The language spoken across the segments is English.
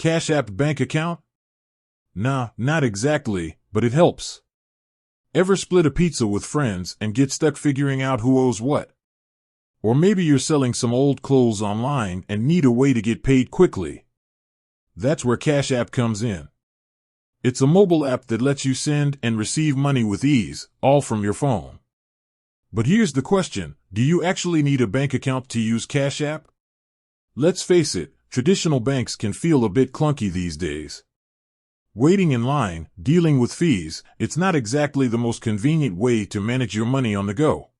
Cash App bank account? Nah, not exactly, but it helps. Ever split a pizza with friends and get stuck figuring out who owes what? Or maybe you're selling some old clothes online and need a way to get paid quickly. That's where Cash App comes in. It's a mobile app that lets you send and receive money with ease, all from your phone. But here's the question, do you actually need a bank account to use Cash App? Let's face it, traditional banks can feel a bit clunky these days. Waiting in line, dealing with fees, it's not exactly the most convenient way to manage your money on the go.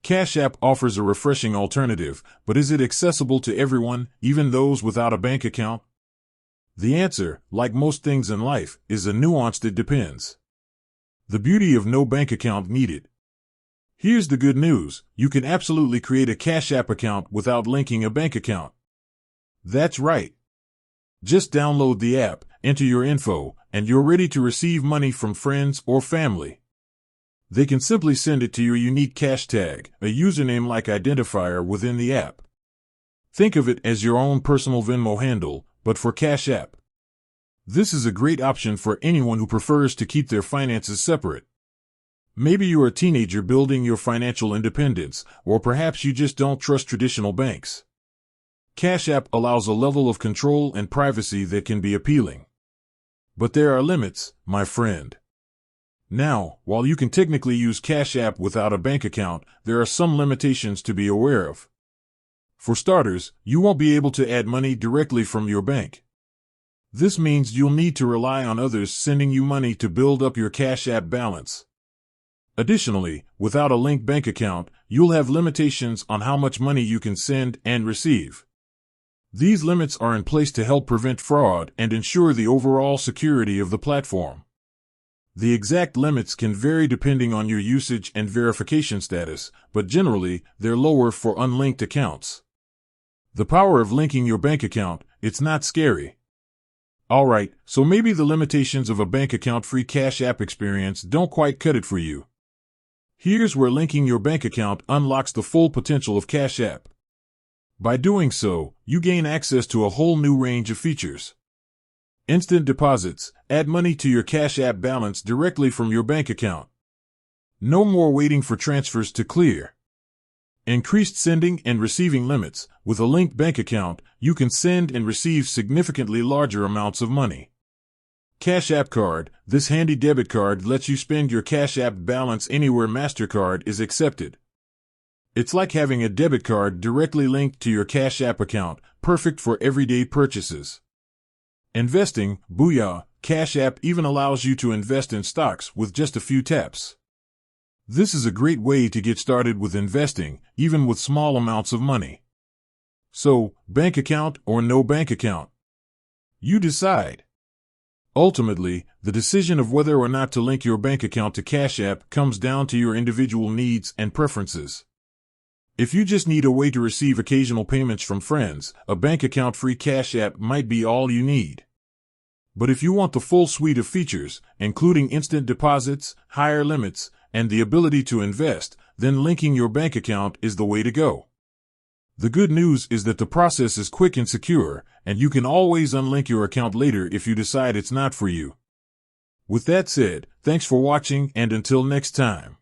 Cash App offers a refreshing alternative, but is it accessible to everyone, even those without a bank account? The answer, like most things in life, is a nuanced it depends. The beauty of no bank account needed. Here's the good news, you can absolutely create a Cash App account without linking a bank account. That's right. Just download the app, enter your info, and you're ready to receive money from friends or family. They can simply send it to your unique cash tag, a username-like identifier within the app. Think of it as your own personal Venmo handle, but for Cash App. This is a great option for anyone who prefers to keep their finances separate. Maybe you're a teenager building your financial independence, or perhaps you just don't trust traditional banks. Cash App allows a level of control and privacy that can be appealing. But there are limits, my friend. Now, while you can technically use Cash App without a bank account, there are some limitations to be aware of. For starters, you won't be able to add money directly from your bank. This means you'll need to rely on others sending you money to build up your Cash App balance. Additionally, without a linked bank account, you'll have limitations on how much money you can send and receive. These limits are in place to help prevent fraud and ensure the overall security of the platform. The exact limits can vary depending on your usage and verification status, but generally, they're lower for unlinked accounts. The power of linking your bank account, it's not scary. Alright, so maybe the limitations of a bank account-free Cash App experience don't quite cut it for you. Here's where linking your bank account unlocks the full potential of Cash App. By doing so, you gain access to a whole new range of features. Instant deposits, add money to your Cash App balance directly from your bank account. No more waiting for transfers to clear. Increased sending and receiving limits, with a linked bank account, you can send and receive significantly larger amounts of money. Cash App Card, this handy debit card lets you spend your Cash App balance anywhere MasterCard is accepted. It's like having a debit card directly linked to your Cash App account, perfect for everyday purchases. Investing, booyah, Cash App even allows you to invest in stocks with just a few taps. This is a great way to get started with investing, even with small amounts of money. So, bank account or no bank account? You decide. Ultimately, the decision of whether or not to link your bank account to Cash App comes down to your individual needs and preferences. If you just need a way to receive occasional payments from friends, a bank account-free Cash App might be all you need. But if you want the full suite of features, including instant deposits, higher limits, and the ability to invest, then linking your bank account is the way to go. The good news is that the process is quick and secure, and you can always unlink your account later if you decide it's not for you. With that said, thanks for watching, and until next time.